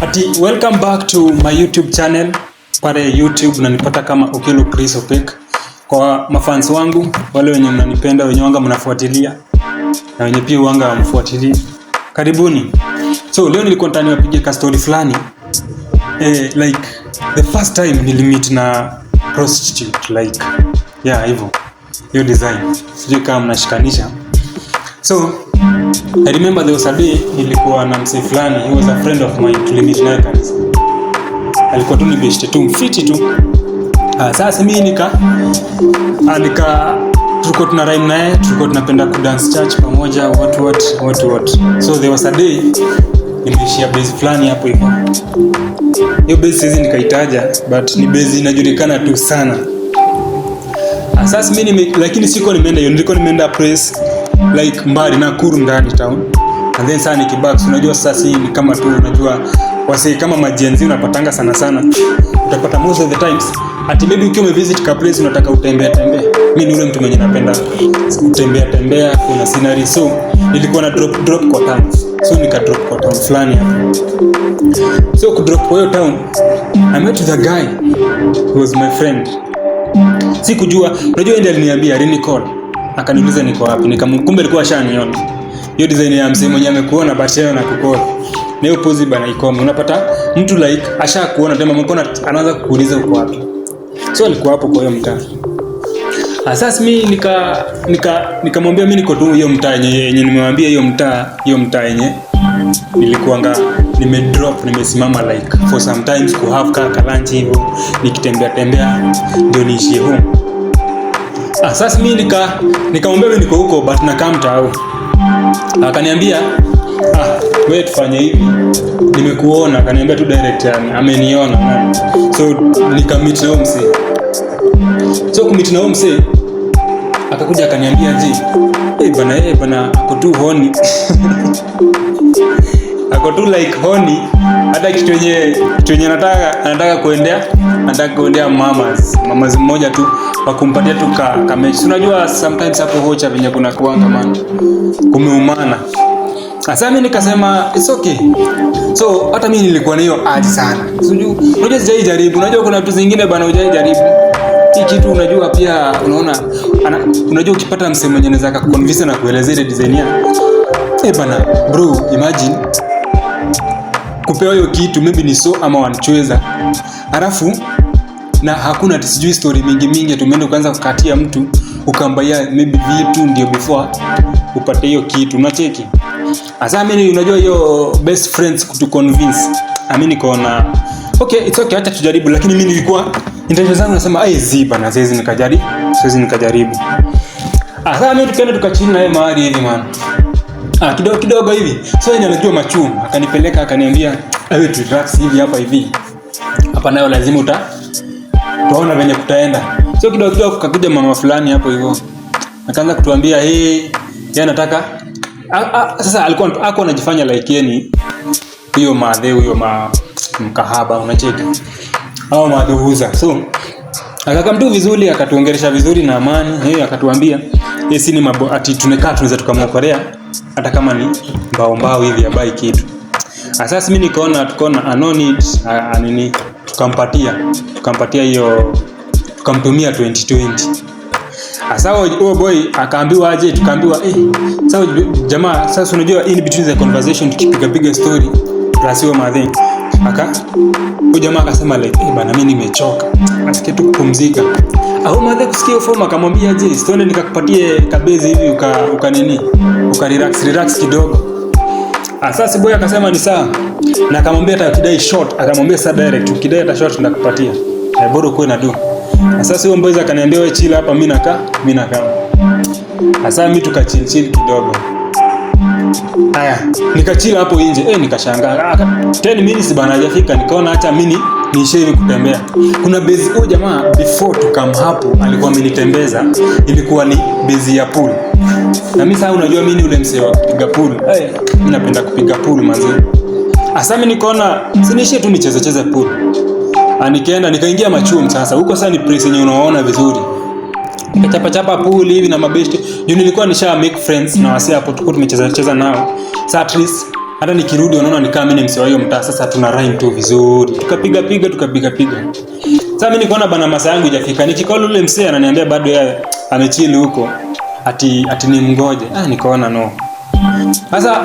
Welcome back to my YouTube channel. Pale YouTube unanipata kama Okello Chris Opek. Kwa mafans wangu, wale wenye mnanipenda, wenye wanga mnafuatilia na wenye pia wanga mfuatilia, karibuni. So leo nilikuwa nataka niwapige ka story fulani. Like the first time nilimit na prostitute, like hivyo. Hiyo design. Sijui kama mnashikanisha. So I remember there was a day nilikuwa na msee fulani, he was a friend of mine, tulimit naye kanisa. Alikuwa tu ni best tu mfiti tu. Sasa mimi tulikuwa tuna rhyme naye, tulikuwa tunapenda ku dance church pamoja, what. So there was a day nimeishia base fulani hapo hivyo. Hiyo base hizi nikaitaja, but ni base inajulikana tu sana. Sasa mimi lakini siko nimeenda hiyo, nilikuwa nimeenda press like mbali na Nakuru ndani town. And then sana nikibaki, unajua sasa hii ni kama tu unajua wase kama majenzi unapatanga sana. Utapata most of the times ati maybe ukiwa umevisit ka place unataka utembea. Mimi ni ule mtu mwenye napenda kutembea, kuna scenery. So nilikuwa na drop kwa town. So nika drop kwa town fulani hapo. So ku drop kwa hiyo town, I met the guy who was my friend. Sikujua, unajua ndiye aliniambia, call. Akaniuliza niko wapi, nikamkumbe alikuwa ashaniona. Hiyo design ya msemo mwenye amekuona basheo na kukoa. Na hiyo pose bana ikome. Unapata mtu like ashakuona tena mkono anaanza kukuuliza uko wapi. So alikuwa hapo kwa hiyo mtaa. Sasa mimi nikamwambia mimi niko tu hiyo mtaa yenye nimemwambia hiyo mtaa yenye nilikuanga nimesimama like for sometimes ku have ka lunch hivyo nikitembea ndio niishie home. Sasa mimi nikamwambia mimi niko huko but na kama mtaa. Akaniambia wewe tufanye hivi, nimekuona. Akaniambia tu direct, ameniona. So nikamit na huyo msee. So kumit na huyo msee akakuja akaniambia bana ako tu honi. Ako tu like honi, hata kitu yenye anataka kuendea mamas mmoja tu wakumpatia tu kamechi. Unajua sometimes hapo hocha venye kuna kuanga man kumeumana. Sasa mimi nikasema it's okay. So hata mimi nilikuwa na hiyo aji sana. Unajua sijaijaribu. Unajua kuna vitu zingine bana hujaijaribu. Hii kitu unajua pia unajua ukipata msemo mwenye anaweza kuconvince na kuelezea ile design yake. Bana bro, imagine kupewa hiyo kitu maybe ni so ama wanachweza. Alafu na hakuna sijui story mingi tumeenda kuanza kukatia mtu ukambaya maybe vitu ndio before upate hiyo kitu. Unacheki? Asa mimi unajua hiyo best friends kutu convince. Mimi nikaona okay, it's okay, acha tujaribu. Lakini mimi nilikuwa intention zangu nasema bana siwezi nikajaribu. Asa mimi tukaenda tukachini na yeye mahali hivi man. Kidogo hivi. So yeye anajua machumu, akanipeleka akaniambia relax hivi hapa hivi. Hapa nayo lazima utaona venye kutaenda. So kidogo kakuja mama fulani hapo hivyo. Akaanza kutuambia yeye anataka sasa alikuwa anajifanya like yeye hiyo mkahaba, unacheka. Au madhuuza. So akakamtu vizuri, akatuongelesha vizuri na amani. Akatuambia si ni ati tunaweza tukamwokolea hata kama ni mbao hivi abai kitu. Sasa mimi tukaona no need tukampatia hiyo, tukamtumia 2020. Sasa huyo boy akaambiwa aje, tukaambiwa sasa jamaa, sasa unajua in between the conversation tukipiga story plus hiyo madhe huyo jamaa akasema like bana mimi nimechoka, nataka tu kupumzika. Au madhe kusikia form akamwambia aje story nikakupatie kabezi hivi ukarelax kidogo. Sasa boy akasema ni sawa, na akamwambia atakidai short, akamwambia sasa direct ukidai hata short ndakupatia. Bora uko na do. Sasa huyo mboys akaniambia wewe chill hapa, mimi nakaa. Sasa mimi tukachill kidogo. Nikachill hapo nje. Nikashangaa. 10 minutes bana hajafika, nikaona acha mimi niishe hivi kutembea. Kuna base huyo jamaa before to come hapo alikuwa amenitembeza, ilikuwa ni base ya pool. Na mimi sasa unajua mimi ni ule msee wa kupiga pool. Mimi napenda kupiga pool manzi. Sasa mimi nikaona sinishe tu nicheze pool. Nikaingia machuo sasa. Huko sasa ni place yenye unaona vizuri. Nikachapa pool hivi na mabesti. Juu nilikuwa nisha make friends na wase hapo, tulikuwa tumecheza nao. Sasa at least Hata nikirudi wanaona ni kama mimi ni msee wa hiyo mtaa. Sasa tuna rhyme tu vizuri. Tukapiga piga. Sasa mimi nikaona bana masaa yangu hajafika. Nikikolo yule msee ananiambia bado yeye amechill huko. Ati ni mngoje. Nikaona no. Sasa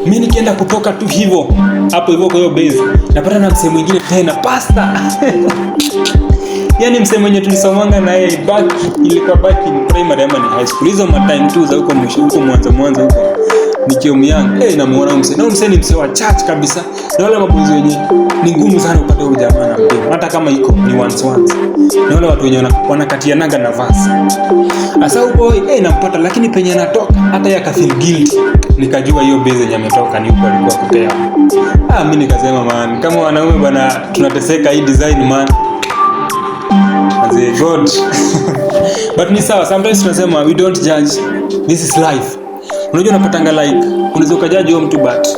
mimi nikienda kutoka tu hivyo hapo hivyo kwa hiyo base, napata na msee mwingine tena pasta. Yaani msee mwenye tulisomanga na yeye ilikuwa back in primary ama ni high school. Hizo time tu za huko mwisho huko mwanzo huko. Nikiumianga namuona msee. Na msee ni msee wa church kabisa. Na wale maboys wenye ni ngumu sana upate huyo jamaa na mdemu. Hata kama iko ni once. Na wale watu wenye wanakatianaga na verse. Asa huko nampata, lakini penye anatoka hata yeye akafeel guilty. Nikajua hiyo base yenye ametoka ni huko alikuwa kutea. Mimi nikasema man, kama wanaume bana tunateseka hii design man. As a God. But ni sawa, sometimes tunasema we don't judge. This is life. Unajua unapatanga like unaweza kujudge huyo mtu but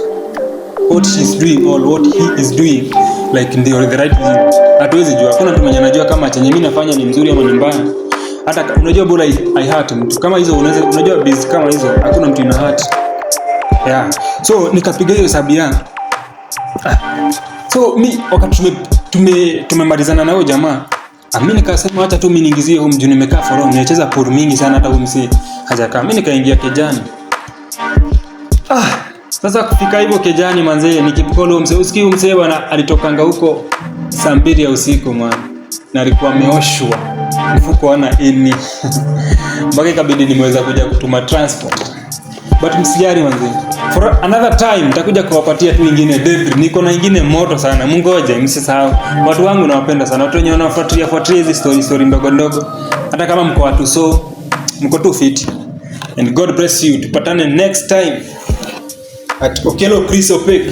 what she's doing or what he is doing like ndio the right thing. Hatuwezi jua. Hakuna mtu mwenye anajua kama chenye mimi nafanya ni mzuri ama ni mbaya. Hata unajua bora I hurt mtu. Kama hizo unajua busy kama hizo hakuna mtu ina hurt. Yeah. So nikapiga hiyo hesabu yangu. So wakati tumemalizana na huyo jamaa, mimi nikasema acha tu mimi niingizie huko mjuni nimekaa for long. Nimecheza pool mingi sana hata huyo msee hajakaa. Mimi nikaingia kejani. Sasa kufika hivyo kejani manzee, nikipokolo huyo msee, usikii huyo msee bwana alitokanga huko saa 2 ya usiku man. Na alikuwa ameoshwa. Mfuko ana ini. Mpaka ikabidi nimeweza kuja kutuma transport. But msijari manzee. For another time nitakuja kuwapatia tu ingine debris. Niko na ingine moto sana. Mungoje msisahau. Watu wangu nawapenda sana. Watu wenye wanafuatilia hizi story ndogo. Hata kama mko watu mko tu fit. And God bless you. Tupatane next time at Okello Chris Opek.